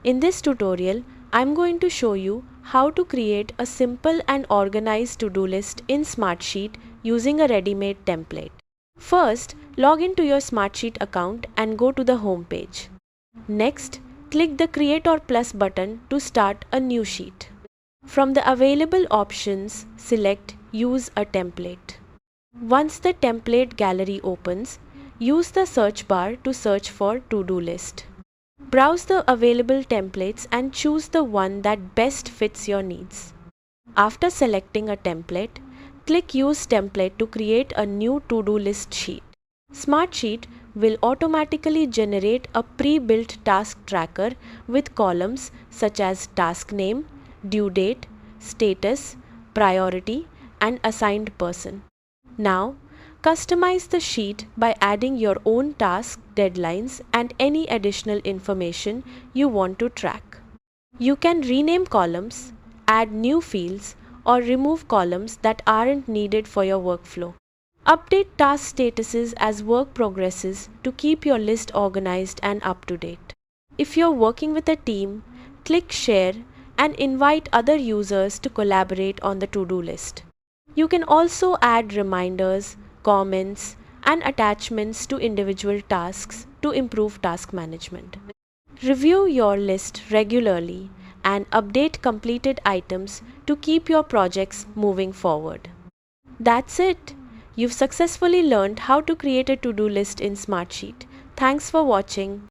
In this tutorial, I'm going to show you how to create a simple and organized to-do list in Smartsheet using a ready-made template. First, log into your Smartsheet account and go to the home page. Next, click the Create or Plus button to start a new sheet. From the available options, select Use a template. Once the template gallery opens, use the search bar to search for to-do list. Browse the available templates and choose the one that best fits your needs. After selecting a template, click Use Template to create a new to-do list sheet. Smartsheet will automatically generate a pre-built task tracker with columns such as task name, due date, status, priority, and assigned person. Now, customize the sheet by adding your own task deadlines and any additional information you want to track. You can rename columns, add new fields, or remove columns that aren't needed for your workflow. Update task statuses as work progresses to keep your list organized and up to date. If you're working with a team, click Share and invite other users to collaborate on the to-do list. You can also add reminders, comments, and attachments to individual tasks to improve task management. Review your list regularly and update completed items to keep your projects moving forward. That's it! You've successfully learned how to create a to-do list in Smartsheet. Thanks for watching.